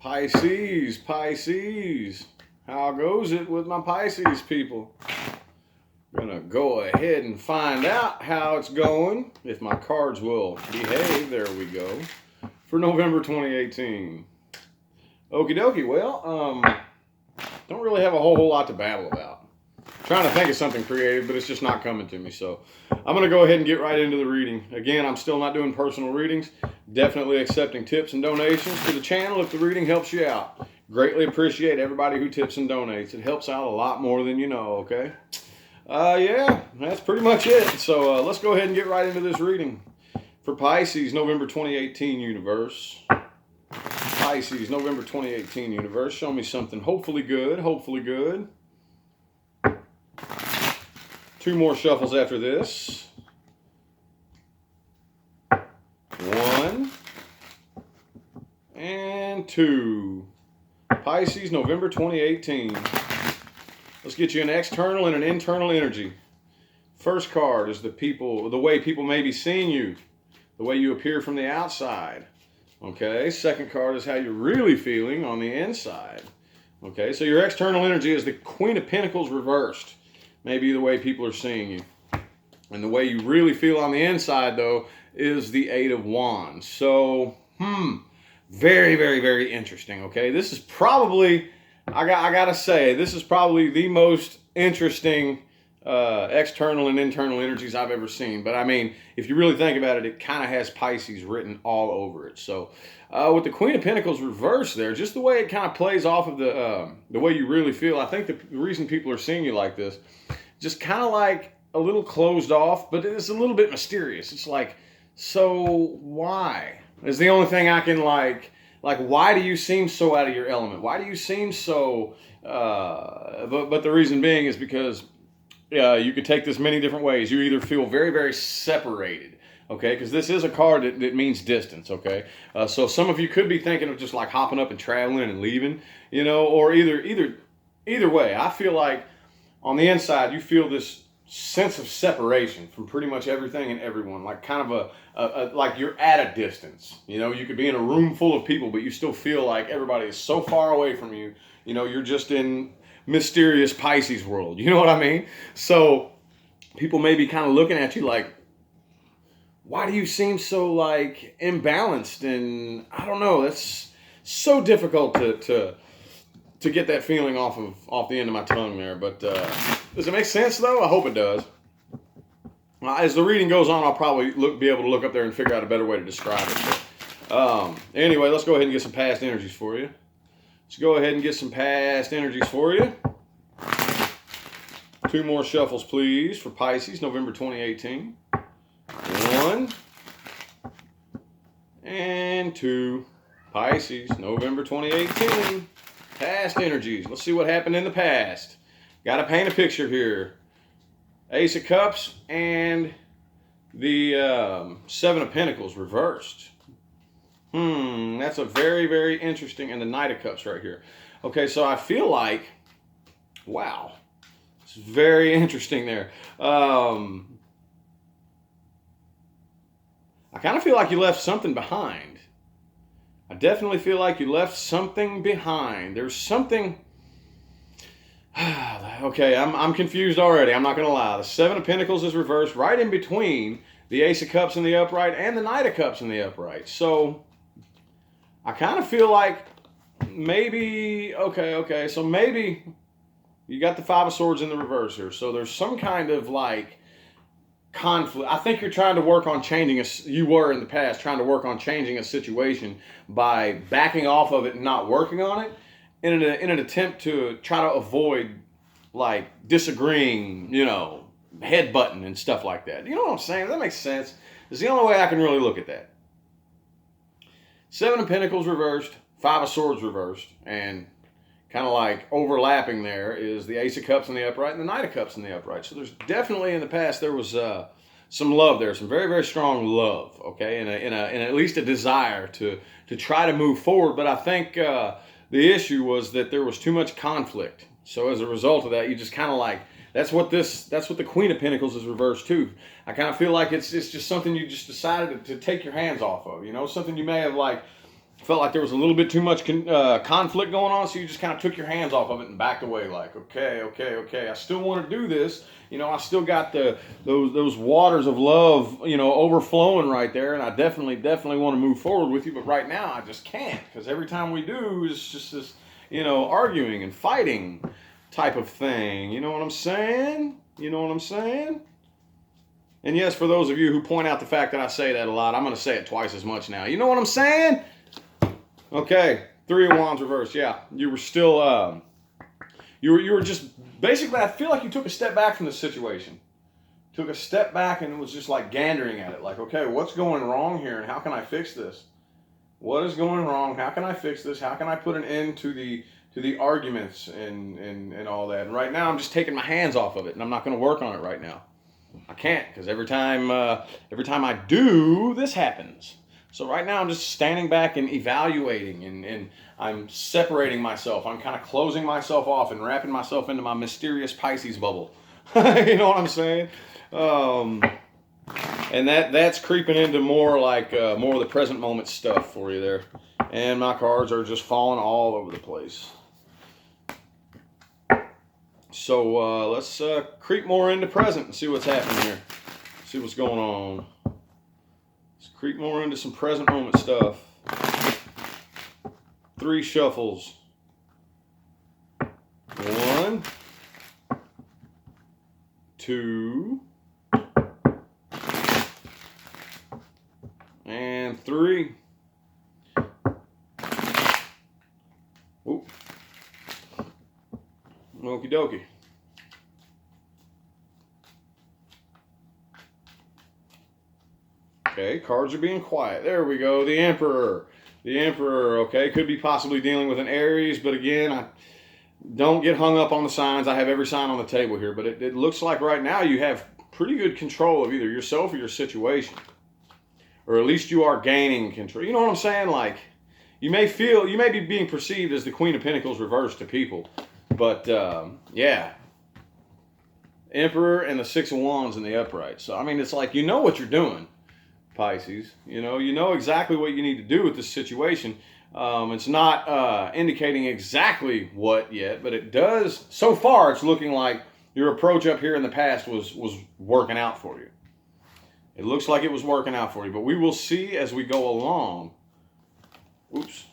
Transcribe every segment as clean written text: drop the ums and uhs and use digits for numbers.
Pisces, Pisces. How goes it with my Pisces people? Gonna go ahead and find out how it's going, if my cards will behave. There we go. For November 2018. Okie dokie. Well, don't really have a whole lot to babble about. Trying to think of something creative, but it's just not coming to me. So I'm going to go ahead and get right into the reading. Again, I'm still not doing personal readings. Definitely accepting tips and donations to the channel if the reading helps you out. Greatly appreciate everybody who tips and donates. It helps out a lot more than you know, okay? Yeah, that's pretty much it. So let's go ahead and get right into this reading. For Pisces, November 2018 universe. Pisces, November 2018 universe. Show me something hopefully good, hopefully good. 2 more shuffles after this. 1 and 2. Pisces, November 2018. Let's get you an external and an internal energy. First card is the way people may be seeing you, the way you appear from the outside. Okay, second card is how you're really feeling on the inside. Okay, so your external energy is the Queen of Pentacles reversed. Maybe the way people are seeing you. And the way you really feel on the inside, though, is the 8 of Wands. So, very, very, very interesting, okay? This is probably, I gotta say, this is probably the most interesting external and internal energies I've ever seen. But I mean, if you really think about it, it kind of has Pisces written all over it. So, with the Queen of Pentacles reversed there, just the way it kind of plays off of the way you really feel, I think the reason people are seeing you like this, just kind of like a little closed off, but it's a little bit mysterious. It's like, so why? Is the only thing I can like why do you seem so out of your element? Why do you seem so, but the reason being is because you could take this many different ways. You either feel very, very separated, okay, because this is a card that means distance, okay? So some of you could be thinking of just like hopping up and traveling and leaving, you know, or either way. I feel like on the inside you feel this sense of separation from pretty much everything and everyone, like kind of a like you're at a distance. You know, you could be in a room full of people, but you still feel like everybody is so far away from you. You know, you're just in mysterious Pisces world. You know what I mean? So people may be kind of looking at you like, why do you seem so like imbalanced? And I don't know, that's so difficult to get that feeling off the end of my tongue there. But does it make sense though? I hope it does. As the reading goes on, I'll probably be able to look up there and figure out a better way to describe it. But, anyway, let's go ahead and get some past energies for you. Let's go ahead and get some past energies for you. 2 more shuffles, please, for Pisces, November 2018. 1 and 2. Pisces, November 2018. Past energies. Let's see what happened in the past. Got to paint a picture here. Ace of Cups and the 7 of Pentacles reversed. That's a very, very interesting, and the Knight of Cups right here. Okay, so I feel like, wow, it's very interesting there. I kind of feel like you left something behind. I definitely feel like you left something behind. There's something. Okay, I'm confused already. I'm not going to lie. The 7 of Pentacles is reversed right in between the Ace of Cups in the upright and the Knight of Cups in the upright. So I kind of feel like maybe, okay, so maybe you got the 5 of Swords in the reverse here. So there's some kind of like conflict. I think you're trying to work on changing you were in the past trying to work on changing a situation by backing off of it and not working on it in an attempt to try to avoid like disagreeing, you know, headbutting and stuff like that. You know what I'm saying? That makes sense. It's the only way I can really look at that. 7 of Pentacles reversed, 5 of Swords reversed, and kind of like overlapping there is the Ace of Cups in the upright and the Knight of Cups in the upright. So there's definitely in the past there was some love there, some very, very strong love, okay, and at least a desire to try to move forward. But I think the issue was that there was too much conflict. So as a result of that, you just kind of like, that's what the Queen of Pentacles is reversed too. I kind of feel like it's just something you just decided to take your hands off of, you know, something you may have like felt like there was a little bit too much conflict going on, so you just kind of took your hands off of it and backed away. Like, okay, I still want to do this. I still got those waters of love, overflowing right there, and I definitely want to move forward with you. But right now, I just can't, because every time we do, it's just this, arguing and fighting type of thing. You know what I'm saying? And yes, for those of you who point out the fact that I say that a lot, I'm going to say it twice as much now. You know what I'm saying? Okay, Three of Wands reversed. Yeah, you were still, you were just, basically, I feel like you took a step back from the situation. Took a step back and was just like gandering at it. Like, okay, what's going wrong here and how can I fix this? What is going wrong? How can I fix this? How can I put an end to the arguments and all that? And right now, I'm just taking my hands off of it, and I'm not going to work on it right now. I can't, because every time I do, this happens. So right now I'm just standing back and evaluating, and I'm separating myself. I'm kind of closing myself off and wrapping myself into my mysterious Pisces bubble. You know what I'm saying? And that's creeping into more like more of the present moment stuff for you there. And my cards are just falling all over the place. So let's creep more into present and see what's happening here. See what's going on. Let's creep more into some present moment stuff. 3 shuffles. 1, 2, and 3. Oop. Okie dokie. Okay, cards are being quiet. There we go. The Emperor. The Emperor, okay, could be possibly dealing with an Aries, but again, don't get hung up on the signs. I have every sign on the table here, but it looks like right now you have pretty good control of either yourself or your situation. Or at least you are gaining control. You know what I'm saying? Like, you may be being perceived as the Queen of Pentacles reversed to people. But, yeah. Emperor and the 6 of Wands in the upright. So, I mean, it's like, you know what you're doing, Pisces. You know exactly what you need to do with this situation. It's not indicating exactly what yet, but it does. So far, it's looking like your approach up here in the past was working out for you. It looks like it was working out for you, but we will see as we go along. Oops.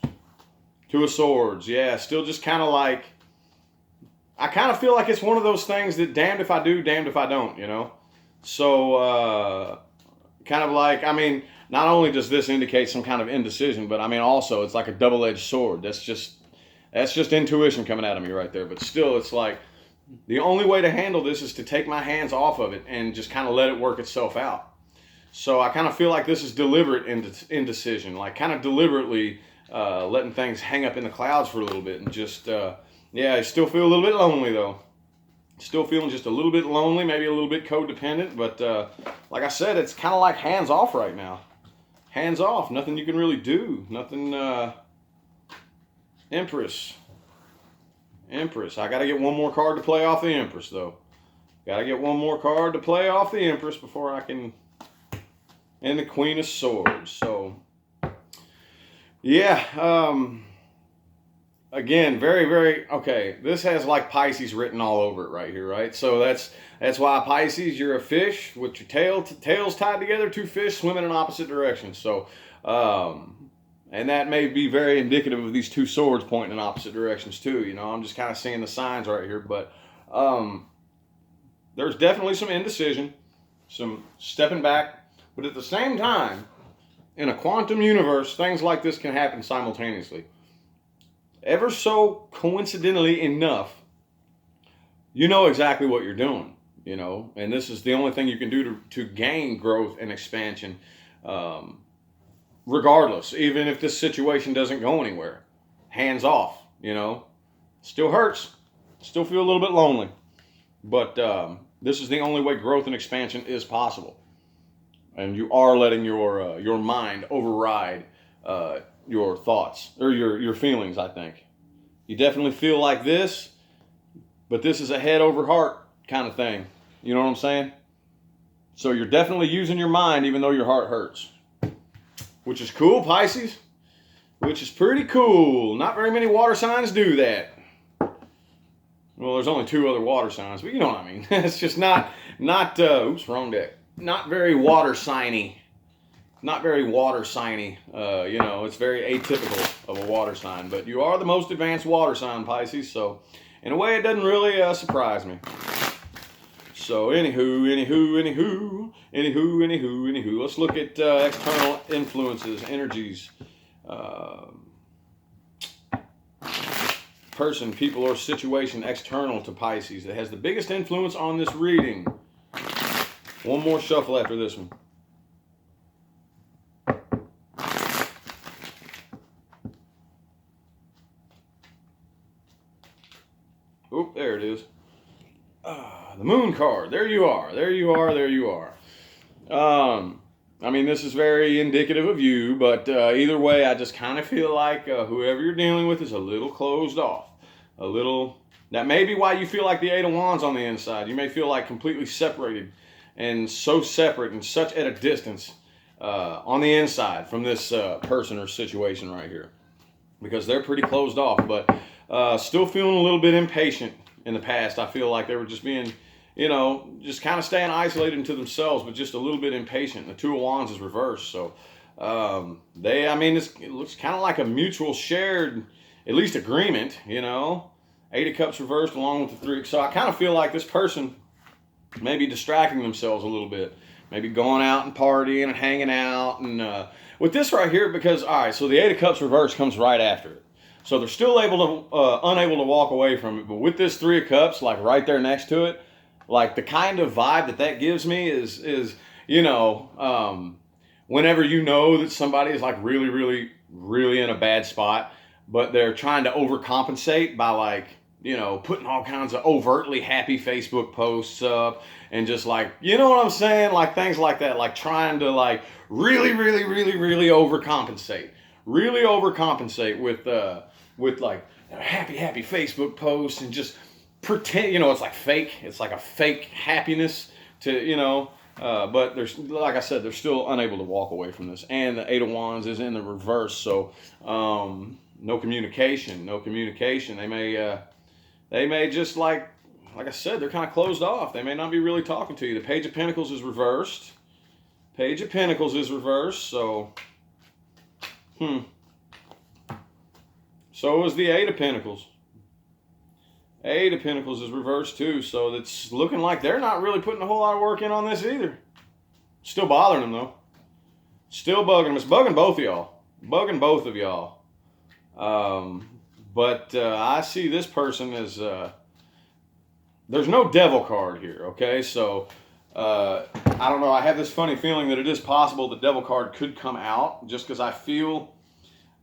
2 of Swords. Yeah, still just kind of like, I kind of feel like it's one of those things that damned if I do, damned if I don't, So, kind of like, I mean, not only does this indicate some kind of indecision, but I mean also it's like a double-edged sword. That's just intuition coming out of me right there. But still, it's like the only way to handle this is to take my hands off of it and just kind of let it work itself out. So I kind of feel like this is deliberate indecision, like kind of deliberately letting things hang up in the clouds for a little bit and just, yeah, I still feel a little bit lonely though. Still feeling just a little bit lonely, maybe a little bit codependent, but like I said, it's kind of like hands off right now. Hands off, nothing you can really do. Nothing, Empress. I got to get one more card to play off the Empress though. Got to get one more card to play off the Empress before I can, and the Queen of Swords. So, yeah, again, very, very, okay, this has like Pisces written all over it right here, right? So that's why Pisces, you're a fish with your tails tied together, 2 fish swimming in opposite directions. So, and that may be very indicative of these 2 swords pointing in opposite directions too. I'm just kind of seeing the signs right here, but there's definitely some indecision, some stepping back, but at the same time, in a quantum universe, things like this can happen simultaneously. Ever so coincidentally enough, you know exactly what you're doing, and this is the only thing you can do to gain growth and expansion, regardless, even if this situation doesn't go anywhere. Hands off, still hurts, still feel a little bit lonely, but this is the only way growth and expansion is possible. And you are letting your mind override your thoughts or your feelings, I think. You definitely feel like this, but this is a head over heart kind of thing. You know what I'm saying? So you're definitely using your mind even though your heart hurts. Which is cool, Pisces. which is pretty cool. Not very many water signs do that. Well, there's only 2 other water signs, but you know what I mean. It's just not, oops, wrong deck. Not very water signy. Not very water signy. You know, it's very atypical of a water sign. But you are the most advanced water sign, Pisces. So, in a way, it doesn't really surprise me. So, anywho. Let's look at external influences, energies. Person, people, or situation external to Pisces that has the biggest influence on this reading. One more shuffle after this one. Oop, there it is. The moon card. There you are. I mean, this is very indicative of you, but either way, I just kind of feel like whoever you're dealing with is a little closed off. That may be why you feel like the 8 of Wands on the inside. You may feel like completely separated and so separate and such at a distance on the inside from this person or situation right here, because they're pretty closed off, but still feeling a little bit impatient in the past. I feel like they were just being, you know, just kind of staying isolated into themselves, but just a little bit impatient. The 2 of Wands is reversed. So it looks kind of like a mutual shared, at least agreement, you know. 8 of Cups reversed along with the 3. So I kind of feel like this person may be distracting themselves a little bit. Maybe going out and partying and hanging out. And with this right here, because, all right, so the 8 of Cups reversed comes right after it. So they're still unable to walk away from it. But with this 3 of Cups, like right there next to it, like the kind of vibe that gives me is you know, whenever you know that somebody is like really, really, really in a bad spot, but they're trying to overcompensate by, like, you know, putting all kinds of overtly happy Facebook posts up and just, like, you know what I'm saying? Like things like that, like trying to like really, really, really, really overcompensate. Really overcompensate with like happy Facebook posts and just pretend, you know, it's like fake. It's like a fake happiness to, you know, but there's, like I said, they're still unable to walk away from this. And the 8 of Wands is in the reverse. So, no communication. They may just like I said, they're kind of closed off. They may not be really talking to you. The Page of Pentacles is reversed. So, so is the 8 of Pentacles. 8 of Pentacles is reversed too, so it's looking like they're not really putting a whole lot of work in on this either. Still bothering them though. Still bugging them. It's bugging both of y'all. But I see this person as there's no devil card here, okay? So I don't know. I have this funny feeling that it is possible the devil card could come out, just because I feel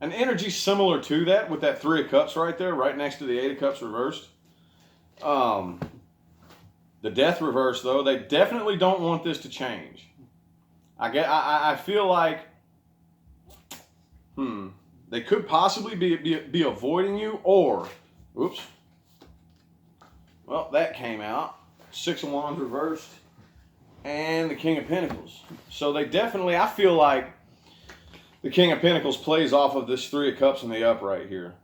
an energy similar to that with that 3 of Cups right there, right next to the 8 of Cups reversed. The Death reverse, though, they definitely don't want this to change. I feel like they could possibly be avoiding you, or oops. Well, that came out. 6 of Wands reversed and the King of Pentacles. So they definitely, I feel like the King of Pentacles plays off of this 3 of Cups in the upright here.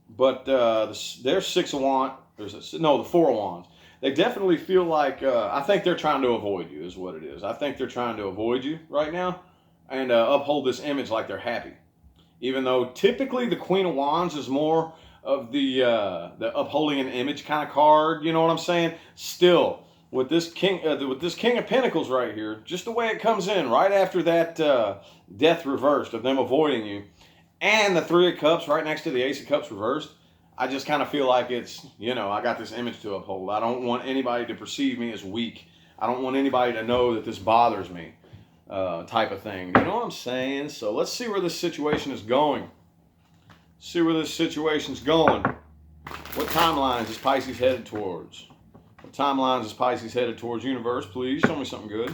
But there's 6 of Wands. The 4 of Wands. They definitely feel like, I think they're trying to avoid you is what it is. I think they're trying to avoid you right now and uphold this image like they're happy. Even though typically the Queen of Wands is more of the upholding an image kind of card, you know what I'm saying? Still, with this King of Pentacles right here, just the way it comes in right after that Death reversed of them avoiding you, and the 3 of Cups right next to the Ace of Cups reversed, I just kind of feel like it's, you know, I got this image to uphold. I don't want anybody to perceive me as weak. I don't want anybody to know that this bothers me, type of thing. You know what I'm saying? So let's see where this situation is going. What timelines is Pisces headed towards? Universe, please show me something good.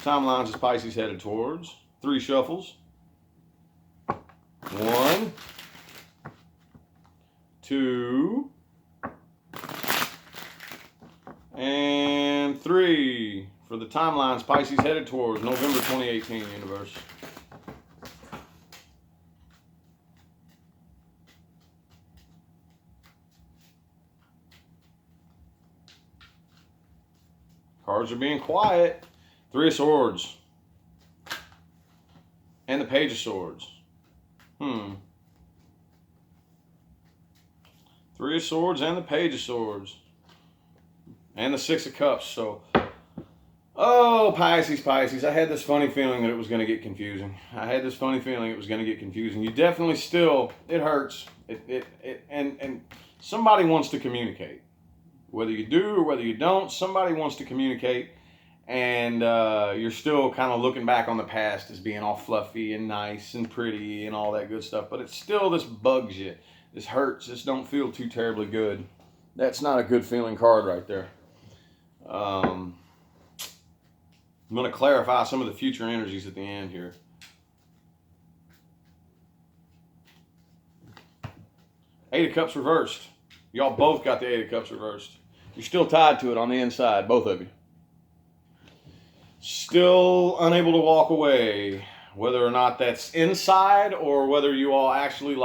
Timelines is Pisces headed towards. 3 shuffles. 1, 2, and 3 for the timelines Pisces headed towards November 2018 universe. Cards are being quiet. Three of Swords. And the Page of Swords. Three of Swords and the Page of Swords. And the Six of Cups. So, oh, Pisces. I had this funny feeling that it was going to get confusing. You definitely still, it hurts. And somebody wants to communicate. Whether you do or whether you don't, somebody wants to communicate. And you're still kind of looking back on the past as being all fluffy and nice and pretty and all that good stuff. But it's still, this bugs you. This hurts. This don't feel too terribly good. That's not a good feeling card right there. I'm going to clarify some of the future energies at the end here. Eight of Cups reversed. Y'all both got the Eight of Cups reversed. You're still tied to it on the inside, both of you. Still unable to walk away. Whether or not that's inside or whether you all actually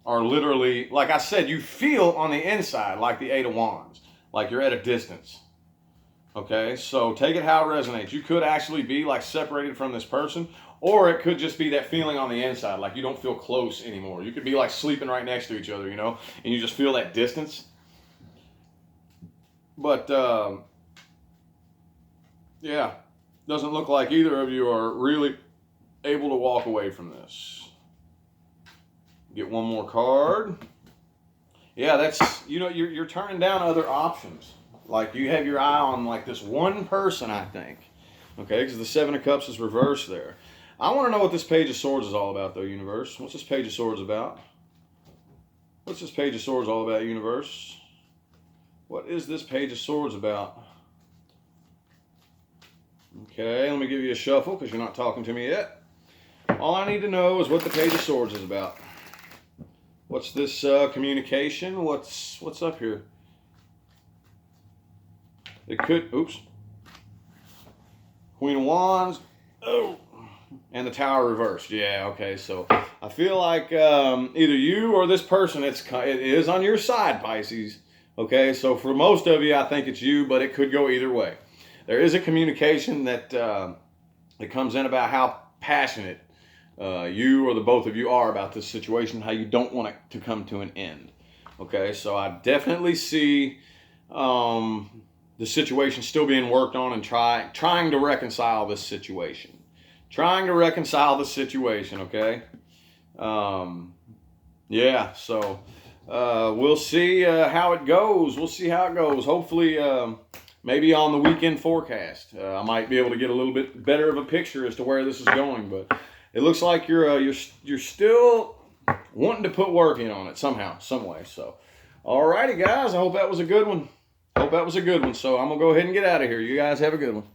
are literally, like I said, you feel on the inside like the Eight of Wands. Like you're at a distance. Okay, so take it how it resonates. You could actually be separated from this person, or it could just be that feeling on the inside, like you don't feel close anymore. You could be sleeping right next to each other, and you just feel that distance. But, yeah, doesn't look like either of you are really able to walk away from this. Get one more card. Yeah, that's, you're turning down other options. You have your eye on this one person, I think. Okay, because the Seven of Cups is reversed there. I want to know what this Page of Swords is all about, though, universe. What's this Page of Swords about? What's this Page of Swords all about, universe? What is this Page of Swords about? Okay, let me give you a shuffle because you're not talking to me yet. All I need to know is what the Page of Swords is about. What's this communication? What's up here? It could, oops. Queen of Wands. Oh. And the Tower reversed. Yeah, okay. So I feel like either you or this person, it is on your side, Pisces. Okay, so for most of you, I think it's you, but it could go either way. There is a communication that comes in about how passionate you or the both of you are about this situation, how you don't want it to come to an end. Okay, so I definitely see the situation still being worked on and trying to reconcile this situation. Okay? Yeah, so we'll see how it goes. Hopefully, maybe on the weekend forecast, I might be able to get a little bit better of a picture as to where this is going. But it looks like you're still wanting to put work in on it somehow, some way. So, alrighty, guys. I hope that was a good one. So I'm gonna go ahead and get out of here. You guys have a good one.